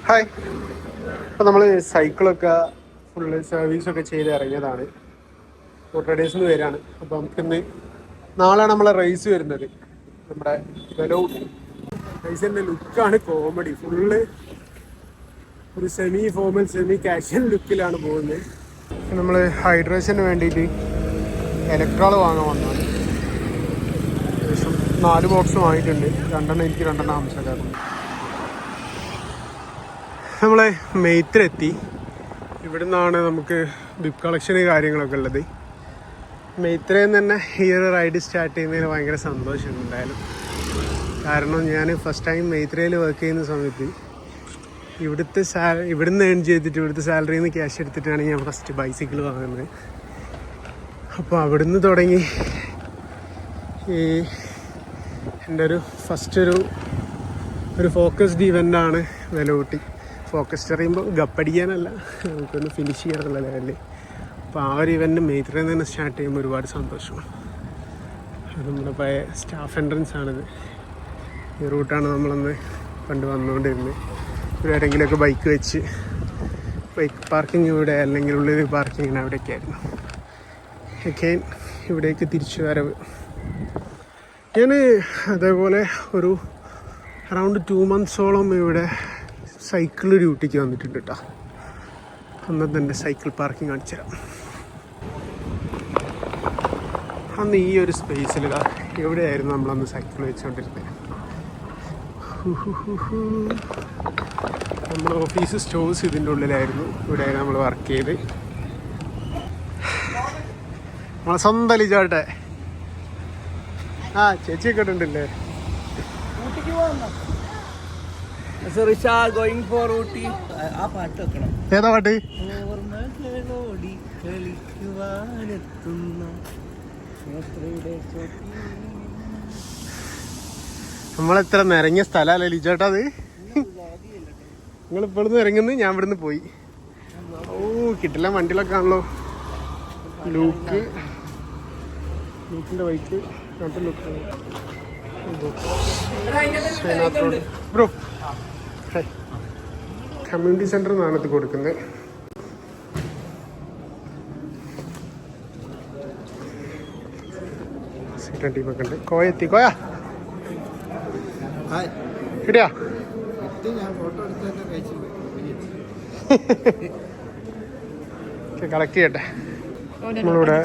Hi. അപ്പോൾ നമ്മൾ സൈക്കിളൊക്കെ full സർവീസൊക്കെ ചെയ്ത് ഇറങ്ങിയതാണ്. ഓട്ടോഡേഴ്സിൽ നിന്ന് വരികയാണ്. അപ്പോൾ നമുക്കിന്ന് നാളെയാണ് നമ്മളെ റേസ് വരുന്നത്. നമ്മുടെ വെലോട്ടി റേസിൻ്റെ ലുക്കാണ് കോമഡി. ഫുള്ള് ഒരു സെമി ഫോമൽ സെമി കാഷ്വൽ ലുക്കിലാണ് പോകുന്നത്. നമ്മൾ ഹൈഡ്രേഷന് വേണ്ടിയിട്ട് ഇലക്ട്രോൾ വാങ്ങാൻ വന്നതാണ്. ഏകദേശം 4 ബോക്സ് വാങ്ങിയിട്ടുണ്ട്. 2 എനിക്ക് 2 ആവശ്യക്കാരുണ്ട്. നമ്മൾ മെയ്ത്തിലെത്തി. ഇവിടെ നിന്നാണ് നമുക്ക് ബിബ് കളക്ഷന് കാര്യങ്ങളൊക്കെ ഉള്ളത്. മെയ്ത്രയിൽ നിന്ന് തന്നെ ഈ ഒരു റൈഡ് സ്റ്റാർട്ട് ചെയ്യുന്നതിന് ഭയങ്കര സന്തോഷമുണ്ട് എന്തായാലും. കാരണം ഞാൻ ഫസ്റ്റ് ടൈം മെയ്ത്രയിൽ വർക്ക് ചെയ്യുന്ന സമയത്ത് ഇവിടുന്ന് ഏൺ ചെയ്തിട്ട് ഇവിടുത്തെ സാലറിയിൽ നിന്ന് ക്യാഷ് എടുത്തിട്ടാണ് ഞാൻ ഫസ്റ്റ് ബൈസിക്കിൾ വാങ്ങുന്നത്. അപ്പോൾ അവിടുന്ന് തുടങ്ങി ഈ എൻ്റെ ഒരു ഫസ്റ്റ് ഒരു ഫോക്കസ്ഡ് ഇവൻ്റാണ് വെലോട്ടി. ഫോക്കസ്ഡ് പറയുമ്പോൾ ഗപ്പടിക്കാനല്ല, നമുക്കൊന്ന് ഫിനിഷ് ചെയ്യാറുള്ള ലെവലിൽ. അപ്പോൾ ആ ഒരു ഇവൻ്റ് മെയ്ത്രയിൽ തന്നെ സ്റ്റാർട്ട് ചെയ്യുമ്പോൾ ഒരുപാട് സന്തോഷമാണ്. അത് നമ്മുടെ പഴയ സ്റ്റാഫ് എൻട്രൻസ് ആണിത്. ഈ റൂട്ടാണ് നമ്മളന്ന് പണ്ട് വന്നുകൊണ്ടിരുന്നത്. ഇവിടെ എവിടെയെങ്കിലുമൊക്കെ ബൈക്ക് വെച്ച് ബൈക്ക് പാർക്കിംഗ് ഇവിടെ അല്ലെങ്കിൽ ഉള്ളിൽ പാർക്കിങ്ങിന് അവിടെയൊക്കെ ആയിരുന്നു. അഗൈൻ ഇവിടേക്ക് തിരിച്ചു വരവ്. ഞാൻ അതേപോലെ ഒരു അറൗണ്ട് 2 മന്ത്സോളം ഇവിടെ സൈക്കിൾ ഡ്യൂട്ടിക്ക് വന്നിട്ടുണ്ട് കേട്ടോ. അന്നത്തെ എൻ്റെ സൈക്കിൾ പാർക്കിംഗ് കാണിച്ചു തരാം. അന്ന് ഈ ഒരു സ്പേസിൽ എവിടെയായിരുന്നു നമ്മളന്ന് സൈക്കിൾ വെച്ചുകൊണ്ടിരുന്നത്. നമ്മുടെ ഓഫീസ് സ്റ്റോഴ്സ് ഇതിൻ്റെ ഉള്ളിലായിരുന്നു. ഇവിടെയായിരുന്നു നമ്മൾ വർക്ക് ചെയ്ത്. നമ്മളെ സ്വന്തം ലിജോട്ടെ ചേച്ചിയൊക്കെ ഉണ്ടല്ലേ. ഏതാ പാട്ട്? നമ്മളെത്ര നിറങ്ങിയ സ്ഥലമല്ലേ ലിജോട്ടാ അത്. നിങ്ങൾ ഇപ്പോഴന്ന് ഇറങ്ങുന്നു, ഞാൻ ഇവിടുന്ന് പോയി. ഓ കിട്ടില്ല വണ്ടികളൊക്കെ ആണല്ലോ. ലൂക്കിൻ്റെ ബൈക്ക് നാട്ടിൽ ലുക്ക് ബ്രോ. കമ്മ്യൂണിറ്റി സെൻ്റർ എന്നാണ് ഇത് കൊടുക്കുന്നത്. സീറ്റൻ ടീമൊക്കെ ഉണ്ട്. കോയെത്തി കോയാ കിട്ടിയാ? കളക്ട് ചെയ്യട്ടെ. നമ്മളിവിടെ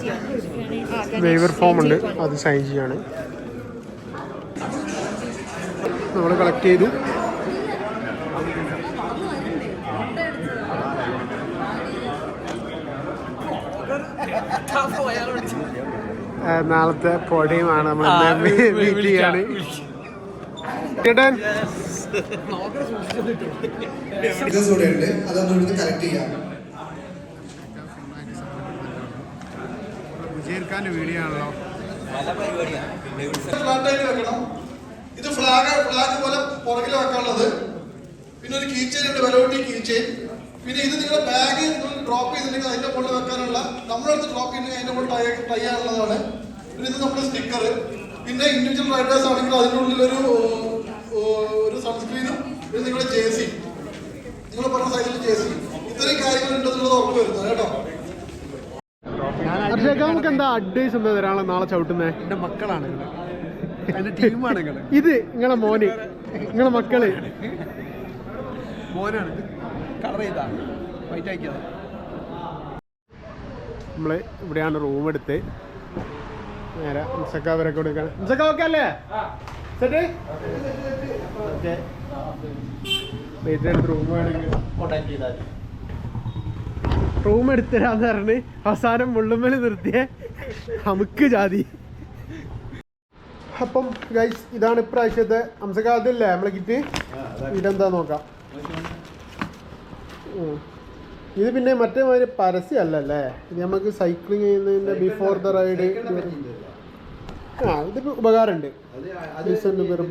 വേവർ ഫോം ഉണ്ട്, അത് സൈൻ ചെയ്യാണ്. നമ്മൾ കളക്ട് ചെയ്തു. നാളത്തെ പോഡിയമാണ് നമ്മൾ മീറ്റ് ചെയ്യാണ്. വിജയർക്കാൻ്റെ വീഡിയോ ആണല്ലോ. ഇത് ഫ്ലാഗ് പോലെ പുറകിൽ വെക്കാനുള്ളത്. പിന്നെ ഒരു കീ ചെയിൻ ഉണ്ട്, വെലോട്ടി കീ ചെയിൻ. പിന്നെ ഇത് നിങ്ങളുടെ ബാഗ് ഡ്രോപ്പ് ചെയ്തിട്ടുണ്ടെങ്കിൽ അതിന്റെ മുകളിൽ വെക്കാനുള്ള, നമ്മളടുത്ത് ഡ്രോപ്പ് ചെയ്തിട്ടുണ്ടെങ്കിൽ അതിന്റെ മുകളിൽ ടൈ ചെയ്യാനുള്ളതാണ്. പിന്നെ ഇത് നമ്മുടെ സ്റ്റിക്കർ. പിന്നെ ഇൻഡിവിജ്വൽ റൈഡേഴ്സ് ആണെങ്കിൽ അതിൻ്റെ ഉള്ളിൽ ഒരു സൺസ്ക്രീനും പിന്നെ നിങ്ങളുടെ ജേഴ്സി, നിങ്ങൾ പറഞ്ഞ സൈസിൽ ജേഴ്സി. ഇത്രയും കാര്യങ്ങൾ ഉണ്ടെന്നുള്ളത് ഉറപ്പ് വരുന്നത് കേട്ടോ. നമുക്ക് എന്താ അഡ്വൈസ് എന്താ തരാനുള്ള നാളെ ചവിട്ടുന്നത്? എൻ്റെ മക്കളാണ്, എൻ്റെ ടീമാണ്. ഇത് നിങ്ങളെ മോന്, നിങ്ങളെ മക്കള് മോനാണ്. കളർ ചെയ്താ വൈറ്റ് ആക്കിയതാ. നമ്മള് ഇവിടെയാണ് റൂം എടുത്ത് നേരെ മുസക്കാവരൊക്കെ കൊടുക്കാൻ. മുസക്ക ഓക്കെ അല്ലേ? റൂം എടുത്തരാന്ന് പറഞ്ഞ് അവസാനം മുള്ളുമ്മൽ നിർത്തിയ നമുക്ക് ജാതി. അപ്പം ഗൈസ് ഇതാണ് ഇപ്രാവശ്യത്തെ അംസക്ക. അതില്ലേ നമ്മളെ കിറ്റ്? ഇതെന്താ നോക്കാം. ഇത് പിന്നെ മറ്റേ മാതിരി പരസ്യമല്ലേ. ഇത് നമുക്ക് സൈക്ലിങ് ചെയ്യുന്നതിൻ്റെ ബിഫോർ ദ റൈഡ്. ഇത് ഉപകാരമുണ്ട്.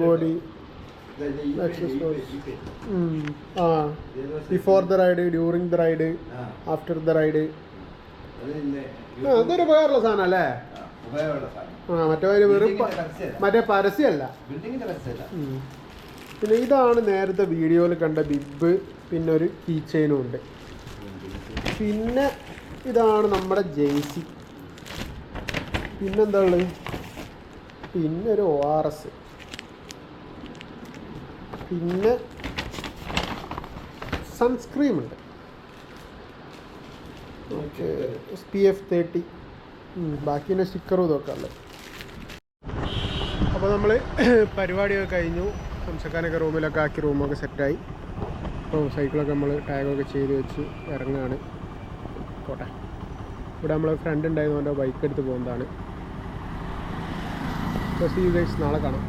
Body before the ride, during the ride, after the ride. അതൊരു ഉപകാരമുള്ള സാധനം അല്ലേ? മറ്റേ പരസ്യമല്ല. പിന്നെ ഇതാണ് നേരത്തെ വീഡിയോയിൽ കണ്ട ബിബ് പിന്നെ ഒരു കീ ചെയിനും ഉണ്ട്. പിന്നെ ഇതാണ് നമ്മുടെ ജെയ്സി. പിന്നെന്താ ഉള്ളത്? പിന്നെ ഒരു ORS, പിന്നെ സൺസ്ക്രീം ഉണ്ട്. Okay, SPF 30. ബാക്കി പിന്നെ സ്റ്റിക്കറും ഇതൊക്കെ ഉള്ളത്. അപ്പോൾ നമ്മൾ പരിപാടിയൊക്കെ കഴിഞ്ഞു. ഹംസക്കാനൊക്കെ റൂമിലൊക്കെ ആക്കി, റൂമൊക്കെ സെറ്റായി. അപ്പോൾ സൈക്കിളൊക്കെ നമ്മൾ ടാഗൊക്കെ ചെയ്ത് വെച്ച് ഇറങ്ങുകയാണ്. പോട്ടെ. ഇവിടെ നമ്മൾ ഫ്രണ്ട് ഉണ്ടായതുകൊണ്ട് ബൈക്ക് എടുത്ത് പോകുന്നതാണ്. സീ യു ഗൈസ്, നാളെ കാണാം.